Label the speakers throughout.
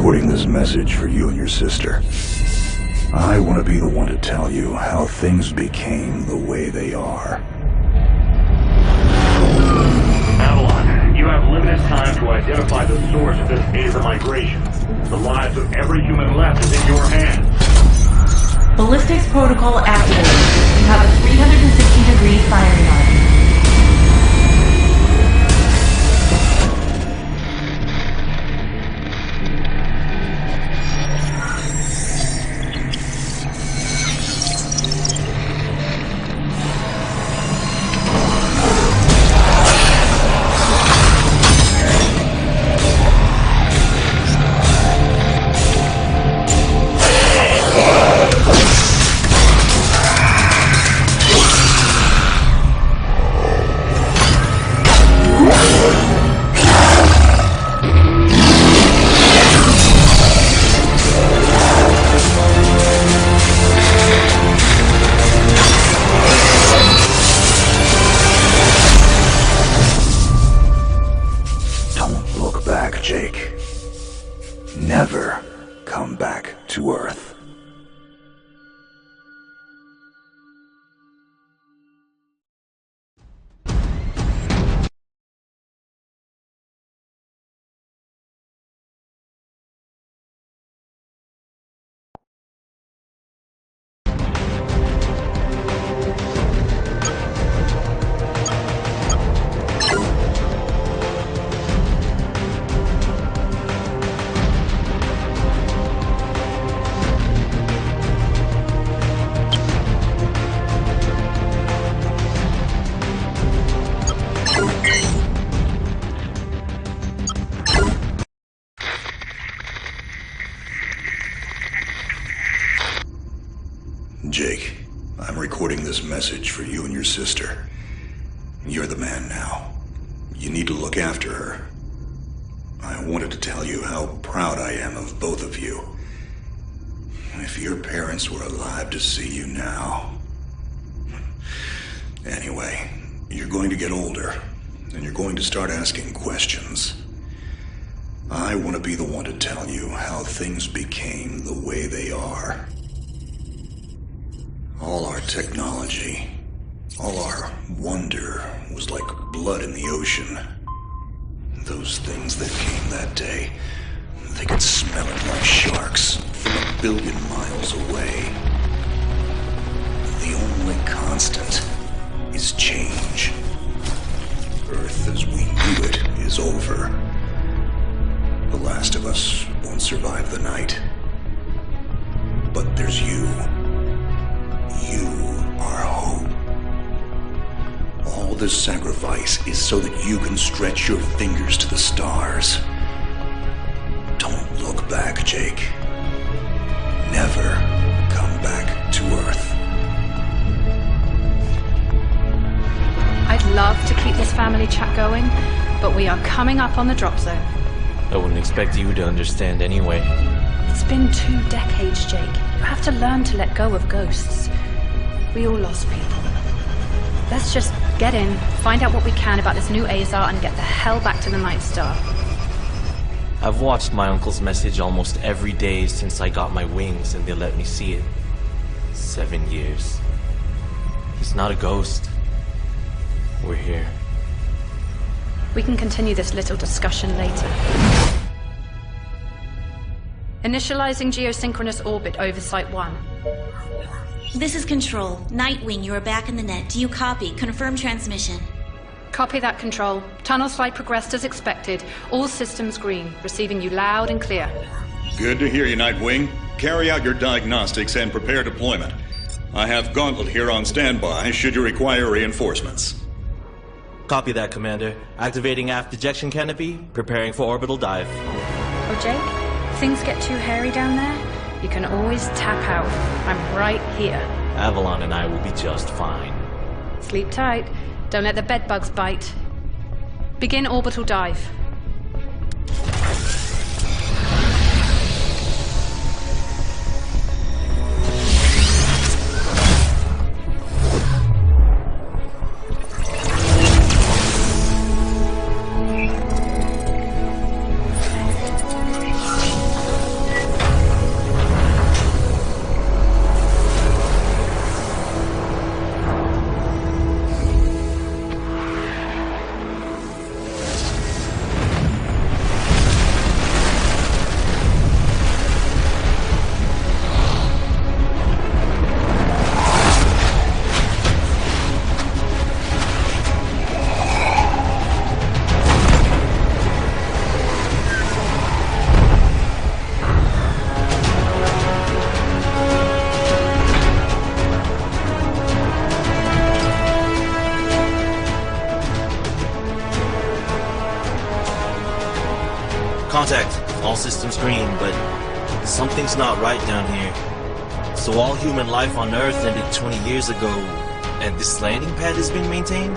Speaker 1: recording this message for you and your sister. I want to be the one to tell you how things became the way they are.
Speaker 2: Avalon, you have limited time to identify the source of this ASA migration. The lives of every human left is in your hands.
Speaker 3: Ballistics protocol activated. You have a 360-degree firing arc.
Speaker 1: Never come back to Earth. Jake, I'm recording this message for you and your sister. You're the man now. You need to look after her. I wanted to tell you how proud I am of both of you. If your parents were alive to see you now. Anyway, you're going to get older, and you're going to start asking questions. I want to be the one to tell you how things became the way they are. All our technology, all our wonder was like blood in the ocean. Those things that came that day, they could smell it like sharks from 1 billion miles away. The only constant is change. Earth as we knew it is over. The last of us won't survive the night. But there's you. You are hope. All this sacrifice is so that you can stretch your fingers to the stars. Don't look back, Jake. Never come back to Earth.
Speaker 4: I'd love to keep this family chat going, but we are coming up on the drop zone.
Speaker 5: I wouldn't expect you to understand anyway.
Speaker 4: It's been 2 decades, Jake. You have to learn to let go of ghosts. We all lost people. Let's just get in, find out what we can about this new ASAR, and get the hell back to the Night Star.
Speaker 5: I've watched my uncle's message almost every day since I got my wings and they let me see it. 7 years. He's not a ghost. We're here.
Speaker 4: We can continue this little discussion later. Initializing geosynchronous orbit over Site 1.
Speaker 6: This is Control. Nightwing, you are back in the net. Do you copy? Confirm transmission.
Speaker 4: Copy that, Control. Tunnel flight progressed as expected. All systems green. Receiving you loud and clear.
Speaker 7: Good to hear you, Nightwing. Carry out your diagnostics and prepare deployment. I have Gauntlet here on standby should you require reinforcements.
Speaker 5: Copy that, Commander. Activating aft ejection canopy, preparing for orbital dive.
Speaker 4: Oh, Jake? Things get too hairy down there? You can always tap out. I'm right here.
Speaker 5: Avalon and I will be just fine.
Speaker 4: Sleep tight. Don't let the bedbugs bite. Begin orbital dive.
Speaker 5: Something's not right down here. So all human life on Earth ended 20 years ago, and this landing pad has been maintained?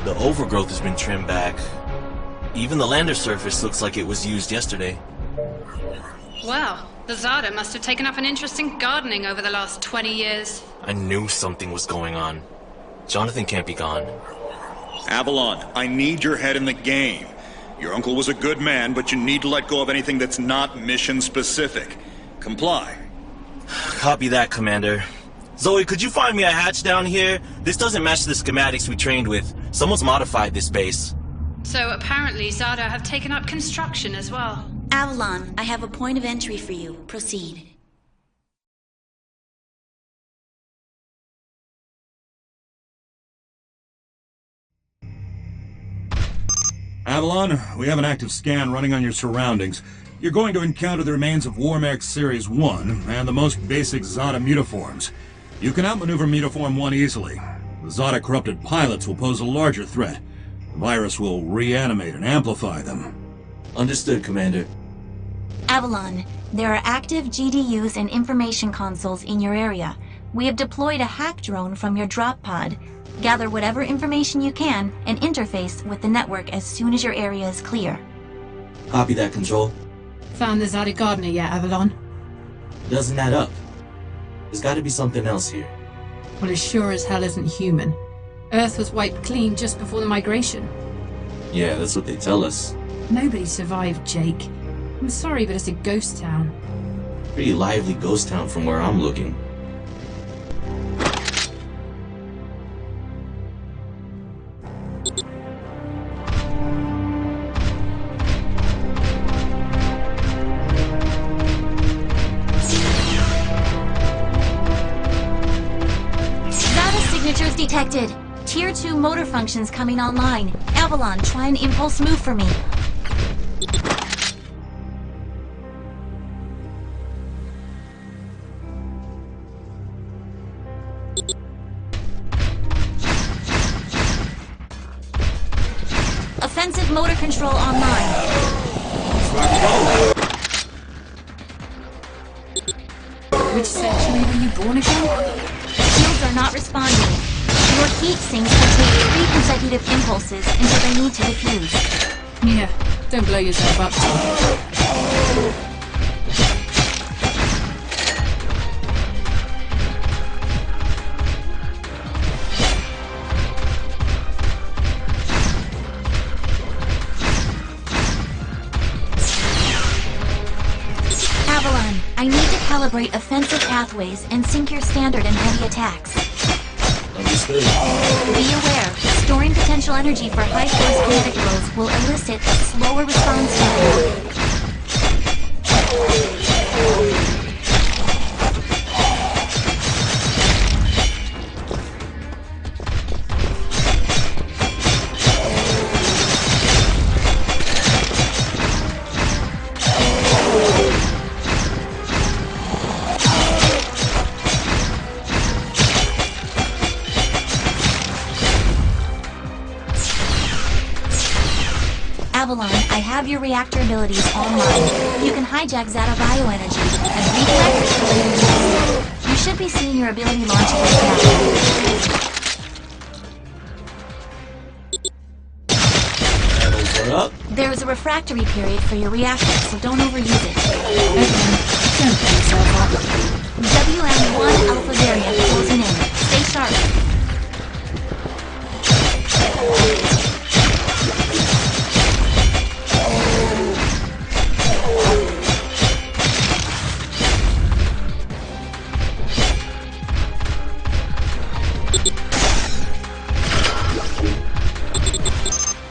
Speaker 5: The overgrowth has been trimmed back. Even the lander surface looks like it was used yesterday.
Speaker 4: Well, the XADA must have taken up an interest in gardening over the last 20 years.
Speaker 5: I knew something was going on. Jonathan can't be gone.
Speaker 7: Avalon, I need your head in the game. Your uncle was a good man, but you need to let go of anything that's not mission-specific. Comply.
Speaker 5: Copy that, Commander. Zoe, could you find me a hatch down here? This doesn't match the schematics we trained with. Someone's modified this base.
Speaker 4: So apparently XADA have taken up construction as well.
Speaker 6: Avalon, I have a point of entry for you. Proceed.
Speaker 8: Avalon, we have an active scan running on your surroundings. You're going to encounter the remains of War-Mech Series 1 and the most basic XADA mutaforms. You can outmaneuver Mutaform 1 easily. The XADA-corrupted pilots will pose a larger threat. The virus will reanimate and amplify them.
Speaker 5: Understood, Commander.
Speaker 9: Avalon, there are active GDUs and information consoles in your area. We have deployed a hack drone from your drop pod. Gather whatever information you can and interface with the network as soon as your area is clear.
Speaker 5: Copy that, Control.
Speaker 10: Found the XADA gardener yet, Avalon?
Speaker 5: Doesn't add up. There's gotta be something else here.
Speaker 10: Well, it sure as hell isn't human. Earth was wiped clean just before the migration.
Speaker 5: Yeah, that's what they tell us.
Speaker 10: Nobody survived, Jake. I'm sorry, but it's a ghost town.
Speaker 5: Pretty lively ghost town from where I'm looking.
Speaker 9: Detected. Tier 2 motor functions coming online. Avalon, try an impulse move for me. Offensive motor control online.
Speaker 10: Which century were you born again?
Speaker 9: Shields are not responding. Your heat sinks will take 3 consecutive impulses until they need to defuse.
Speaker 10: Yeah, don't blow yourself up, Tom.
Speaker 9: Avalon, I need to calibrate offensive pathways and sync your standard and heavy attacks.
Speaker 5: Understood.
Speaker 9: Be aware, storing potential energy for high-force kinetic blows will elicit a slower response time. Avalon, I have your reactor abilities online. You can hijack XADA bioenergy and redirect it to later use. You should be seeing your ability launch right
Speaker 5: Levels are up.
Speaker 9: There is a refractory period for your reactor, so don't overuse it.
Speaker 10: Don't blow yourself up.
Speaker 9: WM1 Alpha variant closing in. Stay sharp.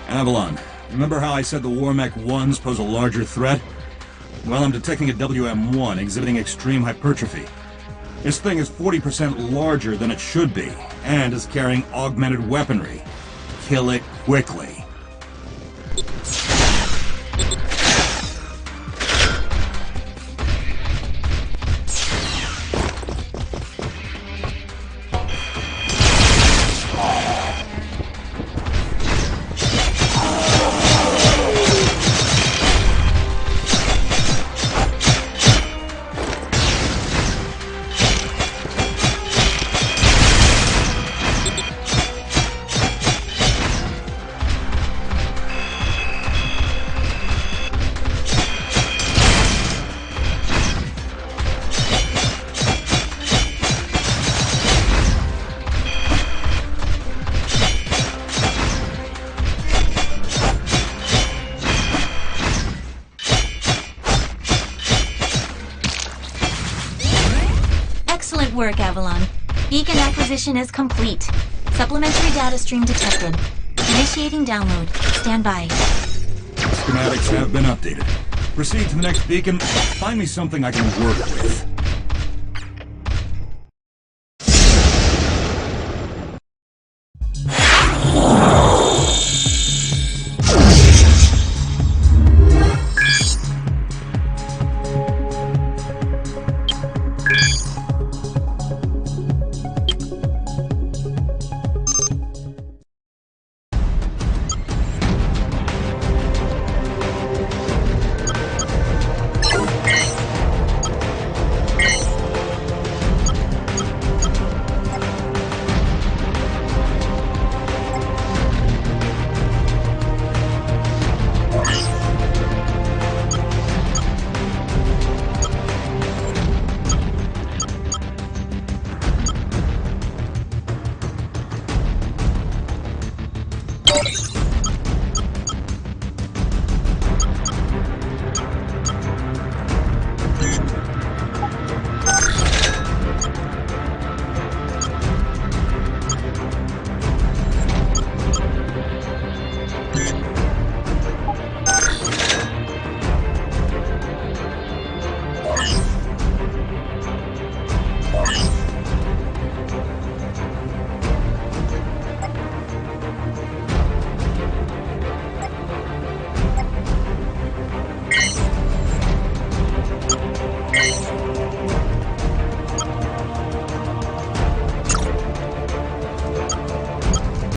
Speaker 8: Avalon, remember how I said the War-Mech 1s pose a larger threat? Well, I'm detecting a WM1 exhibiting extreme hypertrophy. This thing is 40% larger than it should be, and is carrying augmented weaponry. Kill it quickly.
Speaker 9: work, Avalon. Beacon acquisition is complete. Supplementary data stream detected. Initiating download. Stand by.
Speaker 8: Schematics have been updated. Proceed to the next beacon. Find me something I can work with.